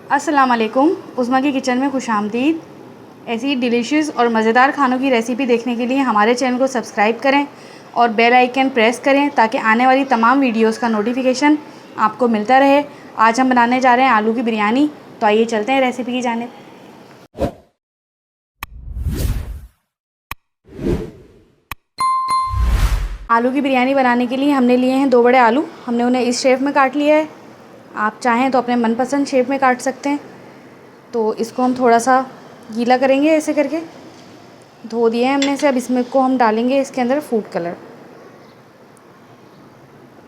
अस्सलाम वालेकुम। उस्मा की किचन में खुशामदीद। ऐसी डिलीशियस और मज़ेदार खानों की रेसिपी देखने के लिए हमारे चैनल को सब्सक्राइब करें और बेल आइकन प्रेस करें ताकि आने वाली तमाम वीडियोस का नोटिफिकेशन आपको मिलता रहे। आज हम बनाने जा रहे हैं आलू की बिरयानी। तो आइए चलते हैं रेसिपी की जानिब। आलू की बिरयानी बनाने के लिए हमने लिए हैं 2 बड़े आलू। हमने उन्हें इस शेप में काट लिया है। आप चाहें तो अपने मनपसंद शेप में काट सकते हैं। तो इसको हम थोड़ा सा गीला करेंगे, ऐसे करके धो दिए हैं हमने इसे। अब इसमें को हम डालेंगे इसके अंदर फूड कलर।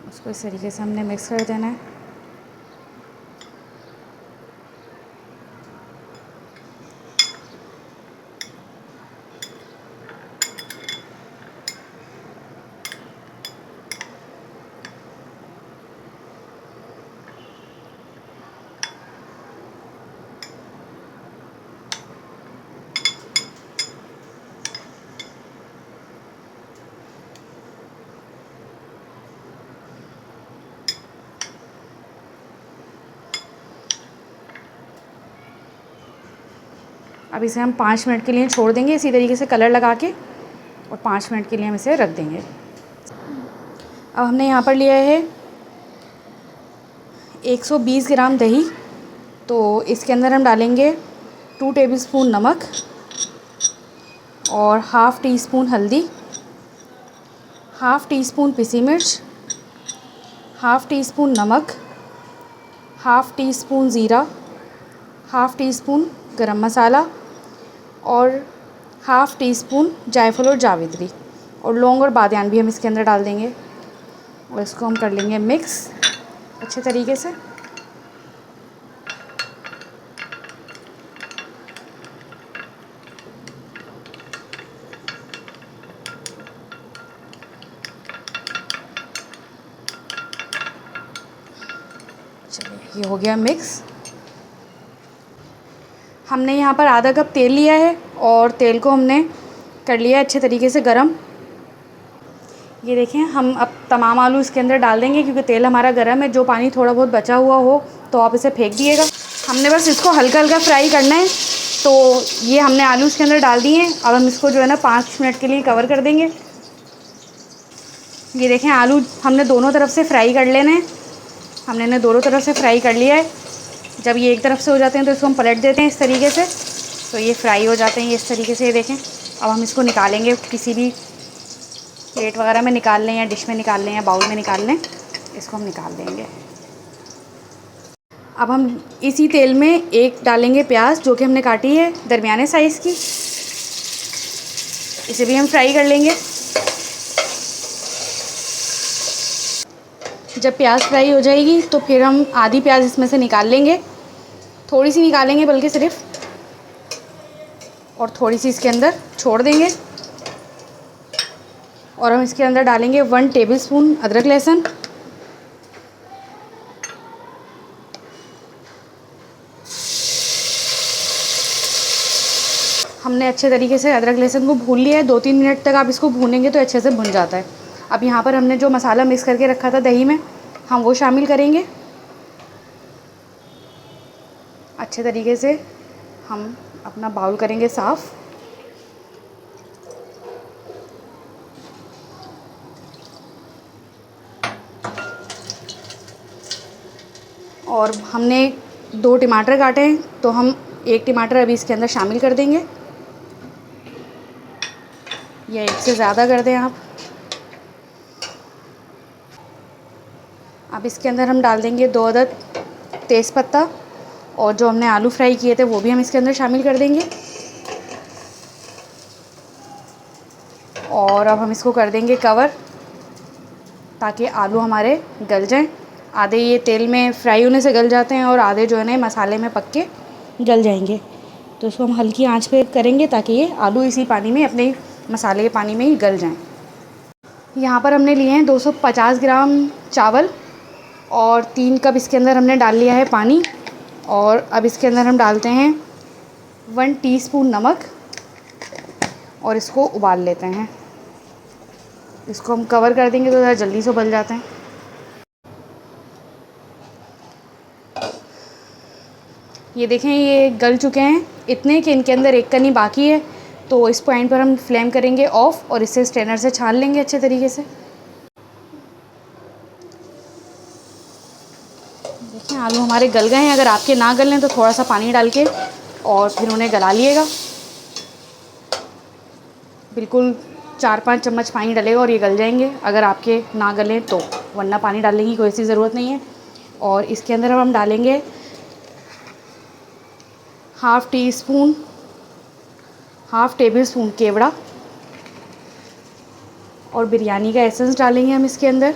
उसको इस तरीके से हमने मिक्स कर देना है। अब इसे हम 5 मिनट के लिए छोड़ देंगे इसी तरीके से कलर लगा के, और 5 मिनट के लिए हम इसे रख देंगे। अब हमने यहाँ पर लिया है 120 ग्राम दही। तो इसके अंदर हम डालेंगे 2 टेबलस्पून नमक और हाफ़ टी स्पून हल्दी, हाफ़ टी स्पून पिसी मिर्च, हाफ़ टी स्पून नमक, हाफ़ टी स्पून ज़ीरा, हाफ़ टी स्पून गरम मसाला और हाफ़ टी स्पून जायफल और जावित्री, और लौंग और बादियान भी हम इसके अंदर डाल देंगे। और इसको हम कर लेंगे मिक्स अच्छे तरीके से। चलिए, ये हो गया मिक्स। हमने यहाँ पर आधा कप तेल लिया है और तेल को हमने कर लिया है अच्छे तरीके से गरम। ये देखें, हम अब तमाम आलू इसके अंदर डाल देंगे क्योंकि तेल हमारा गरम है। जो पानी थोड़ा बहुत बचा हुआ हो तो आप इसे फेंक दिएगा। हमने बस इसको हल्का हल्का फ्राई करना है। तो ये हमने आलू इसके अंदर डाल दिए हैं। अब हम इसको जो है ना 5 मिनट के लिए कवर कर देंगे। ये देखें, आलू हमने दोनों तरफ से फ्राई कर लेने हैं। हमने इन्हें दोनों तरफ से फ्राई कर लिया है। जब ये एक तरफ से हो जाते हैं तो इसको हम पलट देते हैं इस तरीके से। तो ये फ्राई हो जाते हैं ये इस तरीके से। ये देखें, अब हम इसको निकालेंगे, किसी भी प्लेट वगैरह में निकाल लें या डिश में निकाल लें या बाउल में निकाल लें। इसको हम निकाल देंगे। अब हम इसी तेल में एक डालेंगे प्याज जो कि हमने काटी है दरमियाने साइज़ की। इसे भी हम फ्राई कर लेंगे। जब प्याज फ्राई हो जाएगी तो फिर हम आधी प्याज इसमें से निकाल लेंगे। थोड़ी सी निकालेंगे बल्कि सिर्फ, और थोड़ी सी इसके अंदर छोड़ देंगे। और हम इसके अंदर डालेंगे 1 टेबलस्पून अदरक लहसुन, हमने अच्छे तरीके से अदरक लहसुन को भून लिया है। 2-3 मिनट तक आप इसको भूनेंगे तो अच्छे से भुन जाता है। अब यहाँ पर हमने जो मसाला मिक्स करके रखा था दही में, हम वो शामिल करेंगे। अच्छे तरीके से हम अपना बाउल करेंगे साफ़। और हमने 2 टमाटर काटे हैं तो हम 1 टमाटर अभी इसके अंदर शामिल कर देंगे, या 1 से ज़्यादा कर दें आप। अब इसके अंदर हम डाल देंगे 2 अदद तेज़पत्ता, और जो हमने आलू फ्राई किए थे वो भी हम इसके अंदर शामिल कर देंगे। और अब हम इसको कर देंगे कवर ताकि आलू हमारे गल जाएं। आधे ये तेल में फ्राई होने से गल जाते हैं और आधे जो है ना मसाले में पक के गल जाएंगे। तो इसको हम हल्की आंच पे करेंगे ताकि ये आलू इसी पानी में, अपने मसाले के पानी में ही गल जाएं। यहाँ पर हमने लिए हैं 250 ग्राम चावल और 3 कप इसके अंदर हमने डाल लिया है पानी। और अब इसके अंदर हम डालते हैं 1 टीस्पून नमक और इसको उबाल लेते हैं। इसको हम कवर कर देंगे तो ज़रा जल्दी से उबल जाते हैं। ये देखें ये गल चुके हैं इतने कि इनके अंदर एक कनी बाकी है। तो इस पॉइंट पर हम फ्लेम करेंगे ऑफ़ और इसे स्ट्रेनर से छान लेंगे अच्छे तरीके से। देखें आलू हमारे गल गए हैं। अगर आपके ना गलें तो थोड़ा सा पानी डाल के और फिर उन्हें गला लिएगा। बिल्कुल 4-5 चम्मच पानी डलेगा और ये गल जाएंगे अगर आपके ना गलें तो, वरना पानी डालने की कोई ऐसी ज़रूरत नहीं है। और इसके अंदर हम डालेंगे हाफ़ टेबल स्पून केवड़ा और बिरयानी का एसेंस डालेंगे हम इसके अंदर।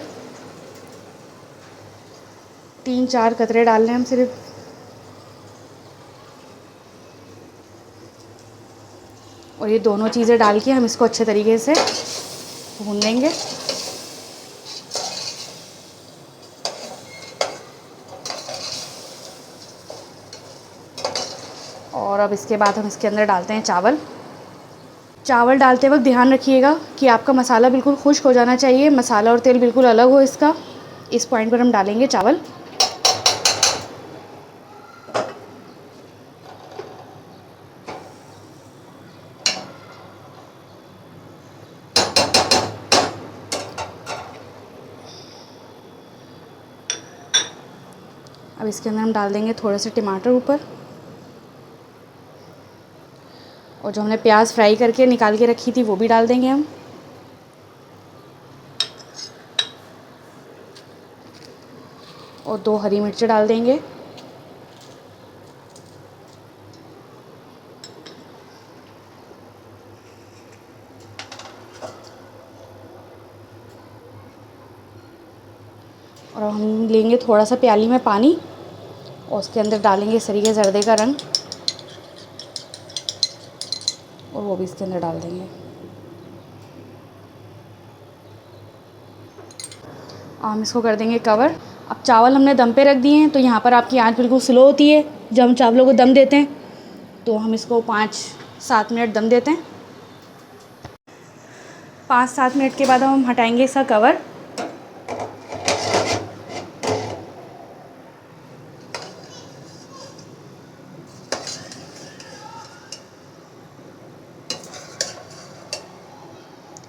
3-4 कतरे डाल रहे हैं हम सिर्फ। और ये दोनों चीज़ें डाल के हम इसको अच्छे तरीके से भून लेंगे। और अब इसके बाद हम इसके अंदर डालते हैं चावल। चावल डालते वक्त ध्यान रखिएगा कि आपका मसाला बिल्कुल खुश्क हो जाना चाहिए, मसाला और तेल बिल्कुल अलग हो इसका। इस पॉइंट पर हम डालेंगे चावल। अब इसके अंदर हम डाल देंगे थोड़े से टमाटर ऊपर, और जो हमने प्याज फ्राई करके निकाल के रखी थी वो भी डाल देंगे हम। और 2 हरी मिर्च डाल देंगे। और हम लेंगे थोड़ा सा प्याली में पानी और उसके अंदर डालेंगे सरीखे ज़र्दे का रंग, और वो भी इसके अंदर डाल देंगे। हम इसको कर देंगे कवर। अब चावल हमने दम पे रख दिए हैं, तो यहाँ पर आपकी आंच बिल्कुल स्लो होती है जब हम चावलों को दम देते हैं। तो हम इसको 5-7 मिनट दम देते हैं। 5-7 मिनट के बाद हम हटाएंगे इसका कवर।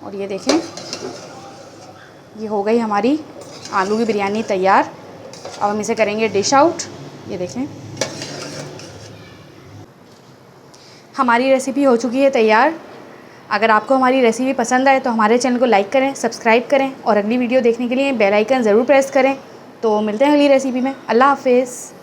और ये देखें ये हो गई हमारी आलू की बिरयानी तैयार। अब हम इसे करेंगे डिश आउट। ये देखें हमारी रेसिपी हो चुकी है तैयार। अगर आपको हमारी रेसिपी पसंद आए तो हमारे चैनल को लाइक करें, सब्सक्राइब करें और अगली वीडियो देखने के लिए बेल आइकन ज़रूर प्रेस करें। तो मिलते हैं अगली रेसिपी में। अल्लाह हाफ़िज़।